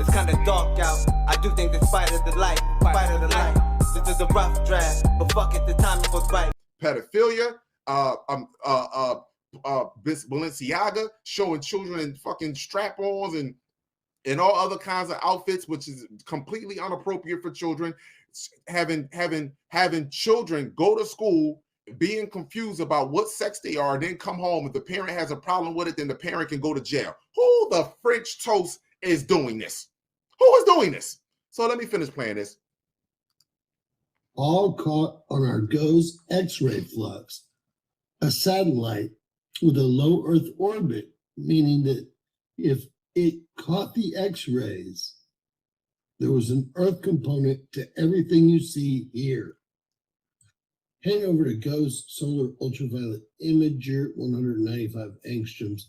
It's kinda dark out. I do think that spite of the light, this is a rough draft, but fuck it, the timing was right. Pedophilia, Balenciaga showing children in fucking strap-ons and all other kinds of outfits, which is completely inappropriate for children. Having children go to school, being confused about what sex they are, then come home. If the parent has a problem with it, then the parent can go to jail. Who the French toast is doing this? Who is doing this? So let me finish playing this. All caught on our GOES X-ray flux, a satellite with a low Earth orbit, meaning that if it caught the X-rays, there was an Earth component to everything you see here. Head over to GOES Solar Ultraviolet Imager, 195 angstroms.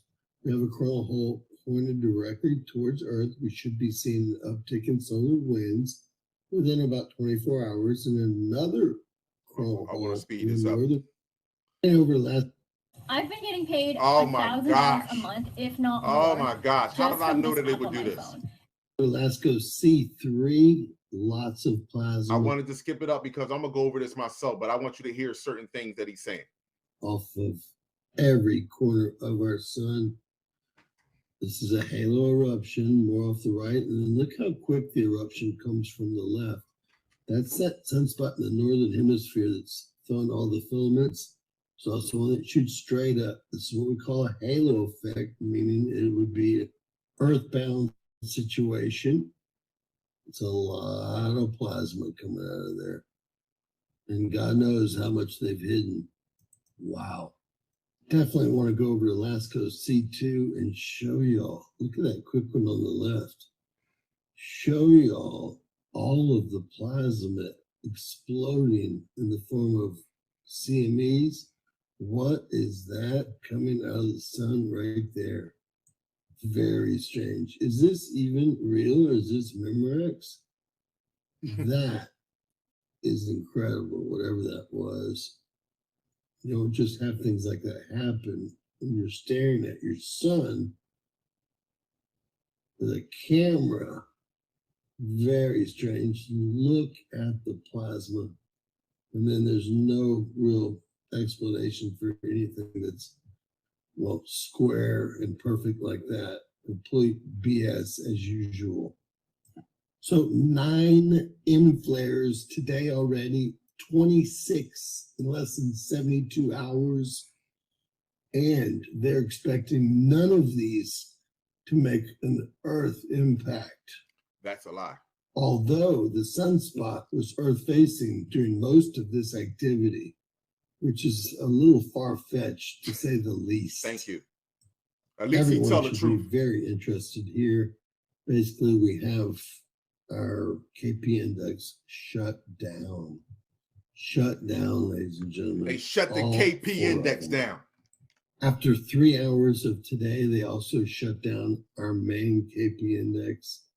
We have a coronal hole pointed directly towards Earth. We should be seeing an uptick in solar winds within about 24 hours, and another coronal hole. I want to speed this up. Over last. I've been getting paid $1,000 a month, if not more. Oh my gosh! How did I know that they would do this? LASCO C3, lots of plasma. I wanted to skip it up because I'm gonna go over this myself, but I want you to hear certain things that he's saying. Off of every corner of our sun. This is a halo eruption, more off the right, and then look how quick the eruption comes from the left. That's that sunspot in the northern hemisphere that's throwing all the filaments. It's also one that shoots straight up. This is what we call a halo effect, meaning it would be an earthbound situation. It's a lot of plasma coming out of there. And God knows how much they've hidden. Wow. Definitely want to go over to LASCO C2 and show y'all. Look at that quick one on the left. Show y'all all of the plasma exploding in the form of CMEs. What is that coming out of the sun right there? Very strange. Is this even real or is this Memorex? That is incredible, whatever that was. You don't just have things like that happen when you're staring at your sun with a camera. Very strange. Look at the plasma. And then there's no real explanation for anything that's, well, square and perfect like that. Complete BS as usual. So 9 M flares today already, 26 in less than 72 hours. And they're expecting none of these to make an Earth impact. That's a lie. Although the sunspot was Earth facing during most of this activity, which is a little far-fetched to say the least. Thank you. At least he tell the truth. Be very interested here. Basically, we have our KP index shut down. Shut down, ladies and gentlemen. They shut the KP index down. After 3 hours of today, they also shut down our main KP index,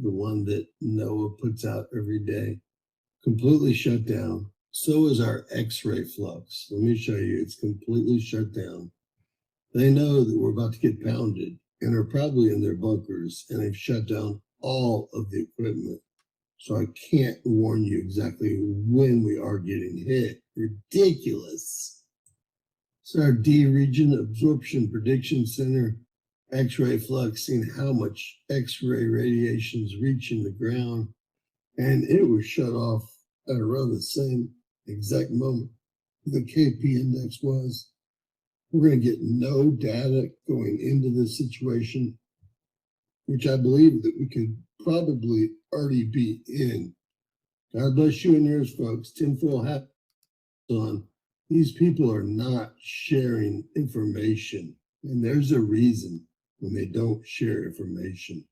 the one that NOAA puts out every day. Completely shut down. So is our X-ray flux. Let me show you. It's completely shut down. They know that we're about to get pounded and are probably in their bunkers, and they've shut down all of the equipment. So I can't warn you exactly when we are getting hit. Ridiculous. So our D region absorption prediction center, X-ray flux, seeing how much X-ray radiation is reaching the ground. And it was shut off at around the same exact moment the KP index was. We're going to get no data going into this situation, which I believe that we could probably already be in. God bless you and yours, folks. Tinfoil hat on. These people are not sharing information, and there's a reason when they don't share information.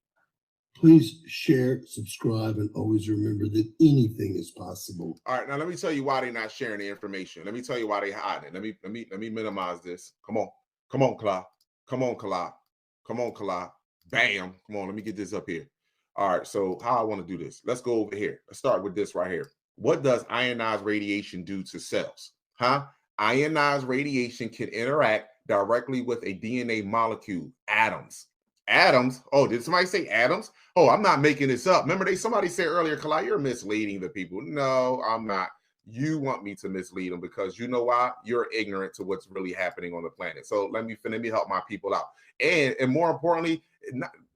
Please share, subscribe, and always remember that anything is possible. All right, now let me tell you why they're not sharing the information. Let me tell you why they're hiding. Let me minimize this. Come on, Kala. Come on, Kala. Come on, Kala. Bam. Come on, let me get this up here. All right, so how I want to do this. Let's go over here. Let's start with this right here. What does ionized radiation do to cells? Ionized radiation can interact directly with a DNA molecule, atoms. Atoms. Oh, did somebody say atoms? Oh, I'm not making this up. Remember, somebody said earlier, Kalai, you're misleading the people. No, I'm not. You want me to mislead them because you know why? You're ignorant to what's really happening on the planet. So let me help my people out. And more importantly,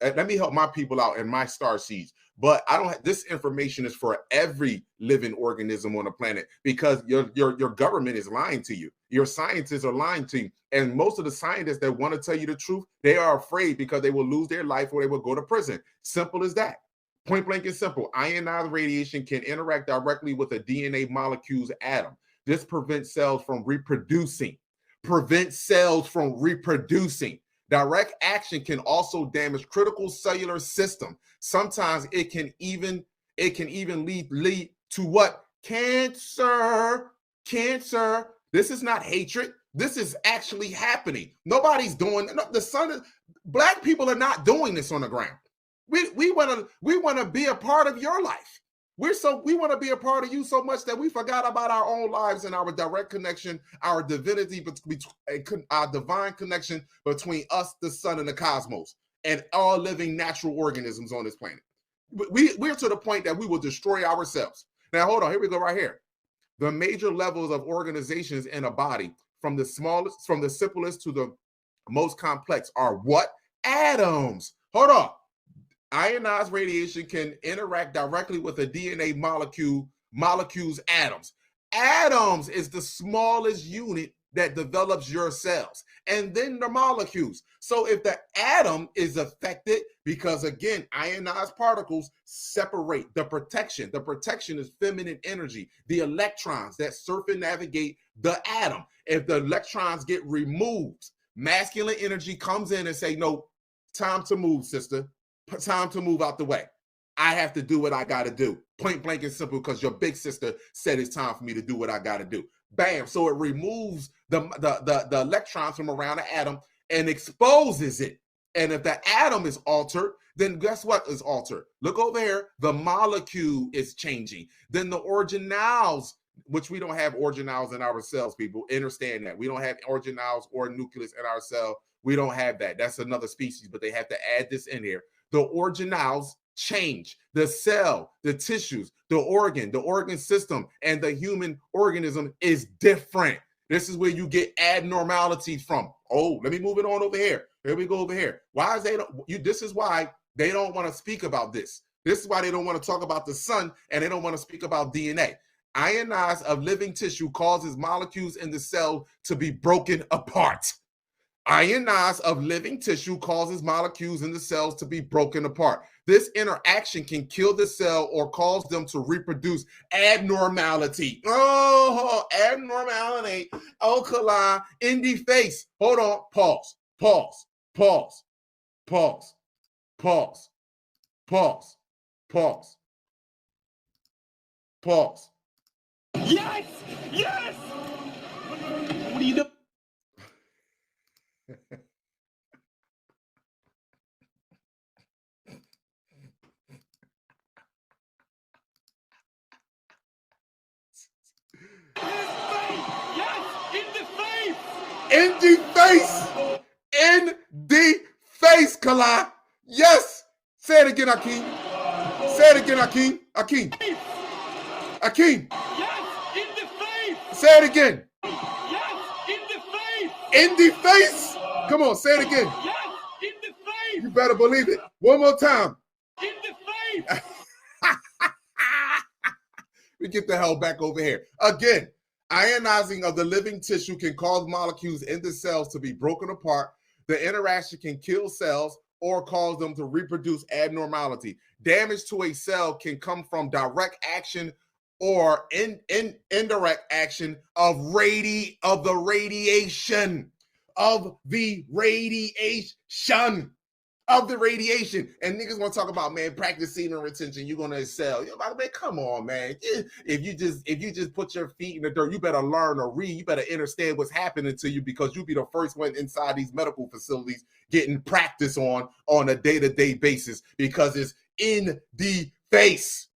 let me help my people out in my star seeds. But I don't. This information is for every living organism on the planet because your government is lying to you. Your scientists are lying to you, and most of the scientists that want to tell you the truth, they are afraid because they will lose their life or they will go to prison. Simple as that. Point blank and simple. Ionized radiation can interact directly with a DNA molecule's atom. This prevents cells from reproducing. Direct action can also damage critical cellular system. Sometimes it can even lead to what? Cancer. This is not hatred. This is actually happening. Nobody's doing black people are not doing this on the ground. We want to be a part of your life. We want to be a part of you so much that we forgot about our own lives and our direct connection, our divinity, our divine connection between us, the sun, and the cosmos, and all living natural organisms on this planet. We're to the point that we will destroy ourselves. Now, hold on. Here we go right here. The major levels of organizations in a body, from the simplest to the most complex, are what? Atoms. Hold on. Ionized radiation can interact directly with a DNA molecule's atoms. Atoms is the smallest unit that develops your cells, and then the molecules. So if the atom is affected, because again, ionized particles separate the protection. The protection is feminine energy, the electrons that circumnavigate the atom. If the electrons get removed, masculine energy comes in and say, no, time to move, sister. Time to move out the way. I have to do what I got to do. Point blank and simple, because your big sister said it's time for me to do what I got to do. Bam. So it removes the electrons from around the atom and exposes it. And if the atom is altered, then guess what is altered? Look over here. The molecule is changing. Then the organelles, which we don't have organelles in our cells, people. Understand that. We don't have organelles or nucleus in our cell. We don't have that. That's another species, but they have to add this in here. The organelles change. The cell, the tissues, the organ system, and the human organism is different. This is where you get abnormalities from. Oh, let me move it on over here. Here we go over here. Why is this is why they don't want to speak about this. This is why they don't want to talk about the sun, and they don't want to speak about DNA. Ionized of living tissue causes molecules in the cell to be broken apart. Ionized of living tissue causes molecules in the cells to be broken apart. This interaction can kill the cell or cause them to reproduce abnormality. Oh, abnormality. Alkali in the face. Hold on. Pause. Yes! What are you doing? In the face, Kalai. Yes. Say it again, Akeem. Akeem. Yes, in the face. Say it again. Yes, in the face. In the face. Come on, say it again. Yes, in the face. You better believe it. One more time. In the face. We get the hell back over here. Again, ionizing of the living tissue can cause molecules in the cells to be broken apart. The interaction can kill cells or cause them to reproduce abnormality. Damage to a cell can come from direct action or indirect action of the radiation. And niggas want to talk about, man, practice semen retention, you're gonna excel. You're like, man, come on, man. If you just put your feet in the dirt, you better learn or read. You better understand what's happening to you, because you'll be the first one inside these medical facilities getting practice on a day-to-day basis, because it's in the face.